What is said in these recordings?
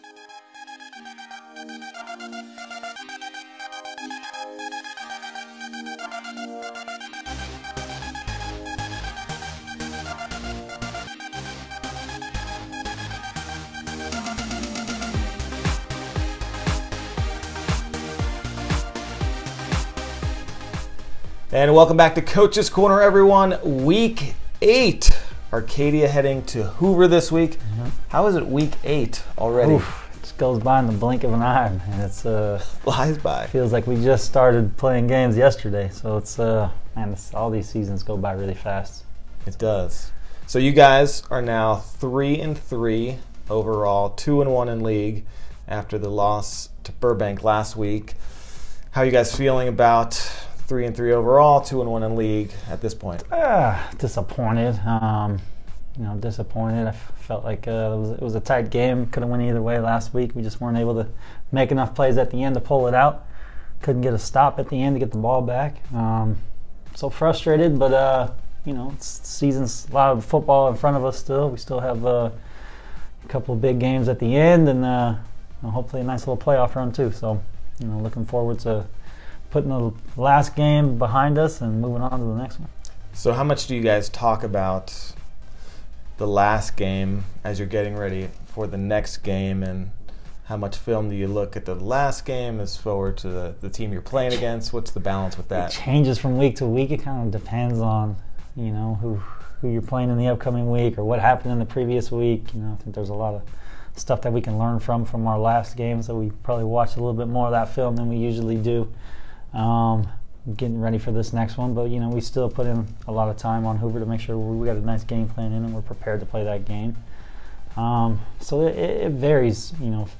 And welcome back to Coach's Corner, everyone. Week 8. Arcadia heading to Hoover this week. How is it week 8 already? Oof, it just goes by in the blink of an eye, and it's flies by. Feels like we just started playing games yesterday. So it's man, all these seasons go by really fast. It does. So you guys are now 3-3 overall, 2-1 in league after the loss to Burbank last week. How are you guys feeling about 3-3 overall, 2-1 in league at this point? Disappointed. Disappointed. I felt like it was a tight game. Could have went either way last week. We just weren't able to make enough plays at the end to pull it out. Couldn't get a stop at the end to get the ball back. So frustrated, but it's season's a lot of football in front of us still. We still have a couple of big games at the end, and hopefully a nice little playoff run too. So looking forward to putting the last game behind us and moving on to the next one. So how much do you guys talk about the last game as you're getting ready for the next game, and how much film do you look at the last game as forward to the team you're playing against? What's the balance with that? It changes from week to week. It kind of depends on who you're playing in the upcoming week or what happened in the previous week. I think there's a lot of stuff that we can learn from our last game, so we probably watched a little bit more of that film than we usually do. Getting ready for this next one, but we still put in a lot of time on Hoover to make sure we got a nice game plan in and we're prepared to play that game. So it varies,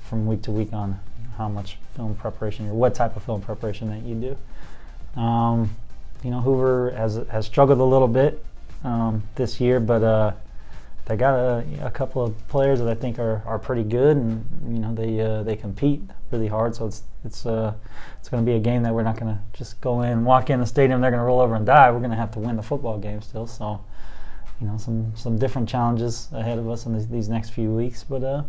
from week to week on how much film preparation or what type of film preparation that you do. Hoover has struggled a little bit this year, but they got a couple of players that I think are pretty good, and they compete really hard. So it's going to be a game that we're not going to just go in, walk in the stadium, they're going to roll over and die. We're going to have to win the football game still. So some different challenges ahead of us in these next few weeks, but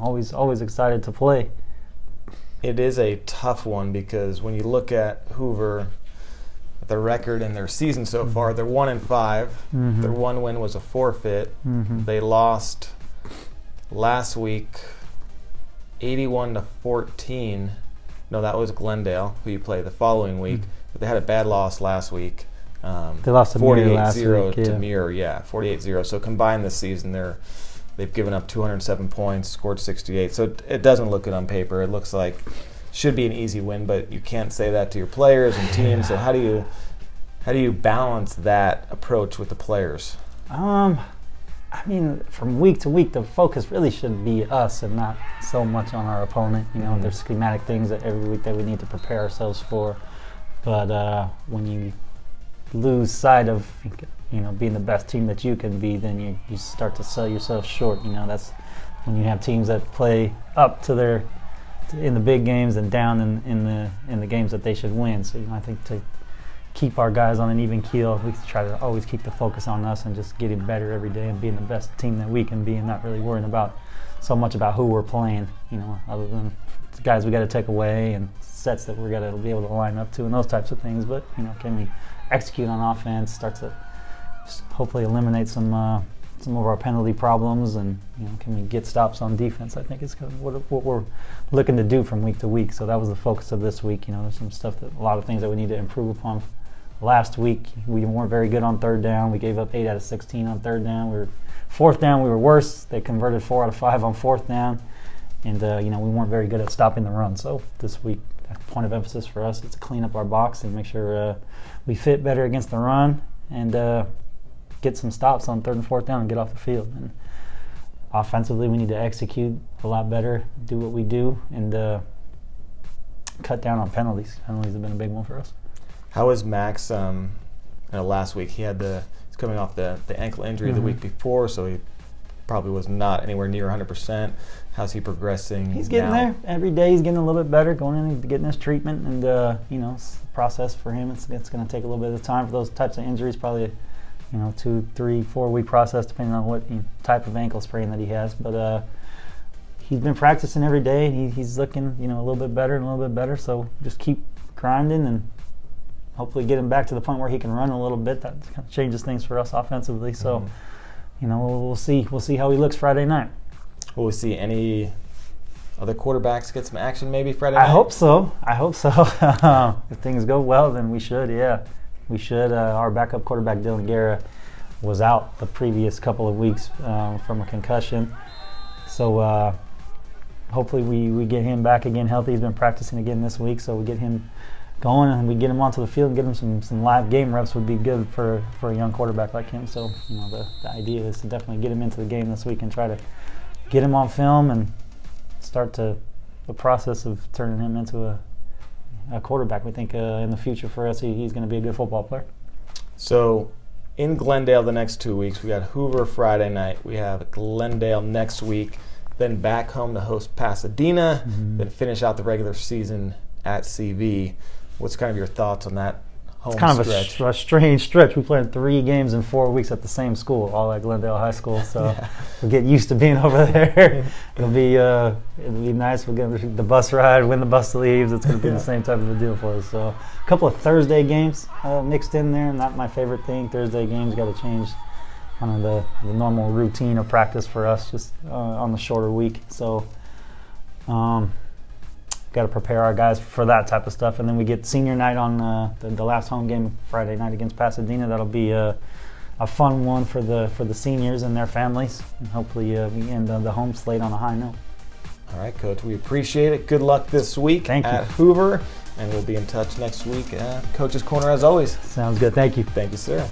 always excited to play. It is a tough one because when you look at Hoover, the record in their season so far, they're 1-5. Their one win was a forfeit. They lost last week 81-14. No, that was Glendale, who you play the following week. But they had a bad loss last week. They lost to 48-0 to Mirror. Yeah, 48-0. So combined this season, they've given up 207 points, scored 68. So it doesn't look good on paper. It looks like should be an easy win, but you can't say that to your players and teams. So how do you balance that approach with the players? From week to week, the focus really should be us and not so much on our opponent. There's schematic things that every week that we need to prepare ourselves for. But when you lose sight of being the best team that you can be, then you start to sell yourself short. That's when you have teams that play up to in the big games and down in the games that they should win. So I think to keep our guys on an even keel, we try to always keep the focus on us and just getting better every day and being the best team that we can be, and not really worrying so much about who we're playing, other than the guys we got to take away and sets that we're got to be able to line up to and those types of things. But can we execute on offense, start to just hopefully eliminate some of our penalty problems, and can we get stops on defense? I think is kind of what we're looking to do from week to week. So that was the focus of this week. There's some stuff a lot of things that we need to improve upon. Last week we weren't very good on third down. We gave up 8 out of 16 on third down. Fourth down we were worse. They converted 4 out of 5 on fourth down, and we weren't very good at stopping the run. So this week, that point of emphasis for us is to clean up our box and make sure we fit better against the run, and get some stops on third and fourth down and get off the field. And offensively, we need to execute a lot better, do what we do, and cut down on penalties. Penalties have been a big one for us. How is Max? Last week he's coming off the ankle injury the week before, so he probably was not anywhere near 100%. How's he progressing? He's getting there. Every day he's getting a little bit better, going in and getting his treatment, and it's a process for him. It's going to take a little bit of time for those types of injuries, probably 2, 3, 4 week process depending on what type of ankle sprain that he has. But he's been practicing every day. He's looking, a little bit better and a little bit better. So just keep grinding and hopefully get him back to the point where he can run a little bit. That kind of changes things for us offensively. So, we'll see. We'll see how he looks Friday night. Will we see any other quarterbacks get some action maybe Friday night? I hope so. If things go well, then we should, yeah. We should. Our backup quarterback, Dylan Guerra, was out the previous couple of weeks from a concussion. So hopefully we get him back again healthy. He's been practicing again this week, so we get him going and we get him onto the field and get him some live game reps would be good for a young quarterback like him. So, the idea is to definitely get him into the game this week and try to get him on film and start the process of turning him into a quarterback. We think in the future for us, he's going to be a good football player. So in Glendale the next 2 weeks, we got Hoover Friday night. We have Glendale next week. Then back home to host Pasadena. Then finish out the regular season at CV. What's kind of your thoughts on that home stretch? It's kind of a strange stretch. We played 3 games in 4 weeks at the same school, all at Glendale High School. So we'll get used to being over there. It'll be nice. We'll get the bus ride when the bus leaves. It's going to be the same type of a deal for us. So a couple of Thursday games mixed in there. Not my favorite thing. Thursday games got to change kind of the normal routine of practice for us, just on the shorter week. So got to prepare our guys for that type of stuff. And then we get senior night on the last home game Friday night against Pasadena. That'll be a fun one for the seniors and their families. And hopefully we end the home slate on a high note. All right, Coach. We appreciate it. Good luck this week at Hoover. And we'll be in touch next week at Coach's Corner as always. Sounds good. Thank you. Thank you, sir.